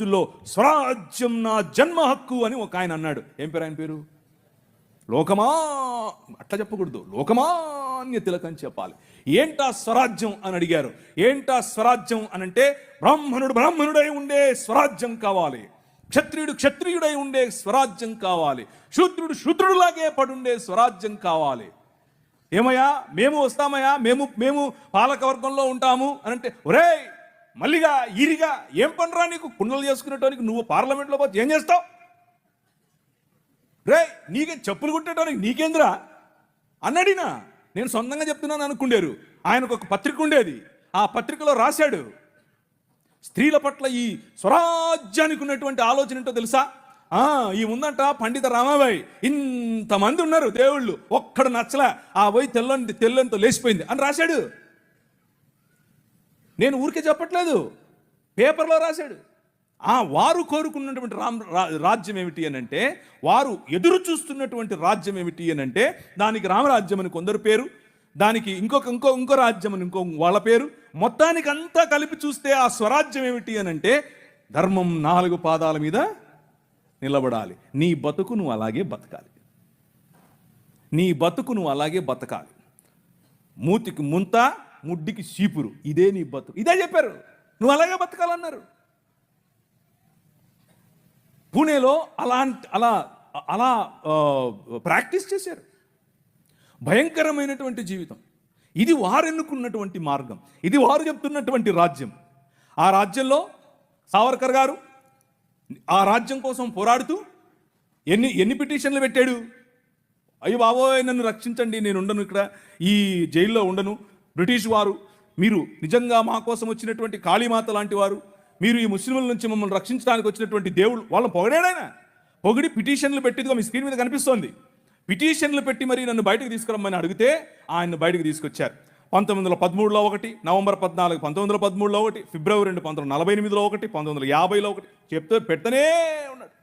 లో స్వరాజ్యం నా జన్మ హక్కు అని ఒక ఆయన అన్నాడు. ఏం పేరు ఆయన పేరు? లోకమా, అట్లా చెప్పకూడదు, లోకమాన్య తిలకం చెప్పాలి. ఏంటా స్వరాజ్యం అని అడిగారు. ఏంటా స్వరాజ్యం అనంటే బ్రాహ్మణుడై ఉండే స్వరాజ్యం కావాలి, క్షత్రియుడై ఉండే స్వరాజ్యం కావాలి, శూద్రుడులాగే పడుండే స్వరాజ్యం కావాలి. ఏమయ్యా మేము వస్తామయ్యా, మేము పాలకవర్గంలో ఉంటాము అనంటే, ఒరే మళ్ళీగా ఈరిగా ఏం పనిరా నీకు, కుండలు చేసుకునేటానికి నువ్వు పార్లమెంట్లో పోతే ఏం చేస్తావు? రే నీకే చెప్పులు కుట్టేటానికి నీకేంద్రా అన్నడినా. నేను సొంతంగా చెప్తున్నాను అనుకుండారు. ఆయనకు ఒక పత్రిక ఉండేది, ఆ పత్రికలో రాశాడు, స్త్రీల పట్ల ఈ స్వరాజ్యానికి ఉన్నటువంటి ఆలోచన ఏంటో తెలుసా? ఈ ఉందంట పండిత రామాబాయి, ఇంతమంది ఉన్నారు దేవుళ్ళు, ఒక్కడు నచ్చలా, ఆ పోయి తెల్లంతో లేచిపోయింది అని రాశాడు. నేను ఊరికే చెప్పట్లేదు, పేపర్లో రాశాడు. వారు కోరుకున్నటువంటి రాజ్యం ఏమిటి అని అంటే, వారు ఎదురు చూస్తున్నటువంటి రాజ్యం ఏమిటి అని అంటే, దానికి రామరాజ్యం అని కొందరు పేరు, దానికి ఇంకో రాజ్యం అని ఇంకో వాళ్ళ పేరు. మొత్తానికి అంతా కలిపి చూస్తే ఆ స్వరాజ్యం ఏమిటి అని అంటే, ధర్మం 4 పాదాల మీద నిలబడాలి. నీ బతుకు నువ్వు అలాగే బతకాలి, నీ బతుకు నువ్వు అలాగే బతకాలి. మూతికి ముంత, ముడ్డికి చీపురు, ఇదే నీ బతుకు. ఇదే చెప్పారు, నువ్వు అలాగే బతకాలన్నారు. పూణేలో అలా ప్రాక్టీస్ చేశారు. భయంకరమైనటువంటి జీవితం. ఇది వారు ఎన్నుకున్నటువంటి మార్గం, ఇది వారు చెప్తున్నటువంటి రాజ్యం. ఆ రాజ్యంలో సావర్కర్ గారు ఆ రాజ్యం కోసం పోరాడుతూ ఎన్ని పిటిషన్లు పెట్టాడు. అయ్యో బాబోయ్ నన్ను రక్షించండి, నేను ఉండను, ఇక్కడ ఈ జైల్లో ఉండను, బ్రిటిష్ వారు మీరు నిజంగా మా కోసం వచ్చినటువంటి కాళీమాత లాంటి వారు, మీరు ఈ ముస్లింల నుంచి మమ్మల్ని రక్షించడానికి వచ్చినటువంటి దేవుడు. వాళ్ళని పొగిడాడాయన, పొగిడి పిటిషన్లు పెట్టిదిగా మీ స్క్రీన్ మీద కనిపిస్తోంది. పిటిషన్లు పెట్టి మరి నన్ను బయటకు తీసుకురమ్మని అడిగితే ఆయన బయటకు తీసుకొచ్చారు. 1913లో ఒకటి, నవంబర్ 14 1913లో ఒకటి, ఫిబ్రవరి 2 1948లో ఒకటి, 1950లో ఒకటి చెప్తే పెడతనే ఉన్నాడు.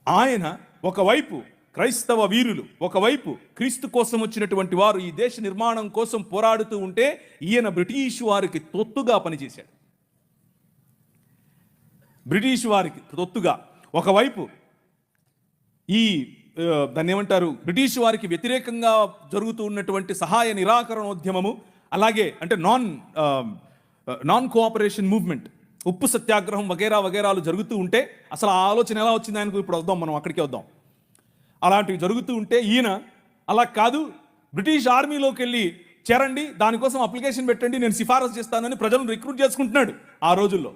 ఆయన ఒకవైపు క్రైస్తవ వీరులు, ఒకవైపు క్రీస్తు కోసం వచ్చినటువంటి వారు ఈ దేశ నిర్మాణం కోసం పోరాడుతూ ఉంటే, ఈయన బ్రిటిష్ వారికి తొత్తుగా పనిచేశాడు. బ్రిటిష్ వారికి తొత్తుగా ఒకవైపు ఈ దాన్ని ఏమంటారు, బ్రిటిష్ వారికి వ్యతిరేకంగా జరుగుతూ ఉన్నటువంటి సహాయ నిరాకరణోద్యమము, అలాగే అంటే నాన్ కోఆపరేషన్ మూవ్మెంట్, ఉప్పు సత్యాగ్రహం వగేరాలు జరుగుతూ ఉంటే, అసలు ఆ ఆలోచన ఎలా వచ్చింది ఆయనకు ఇప్పుడు వద్దాం, మనం అక్కడికే వద్దాం. అలాంటివి జరుగుతూ ఉంటే ఈయన అలా కాదు, బ్రిటిష్ ఆర్మీలోకి వెళ్ళి చేరండి, దానికోసం అప్లికేషన్ పెట్టండి, నేను సిఫారసు చేస్తానని ప్రజలను రిక్రూట్ చేసుకుంటున్నాడు ఆ రోజుల్లో.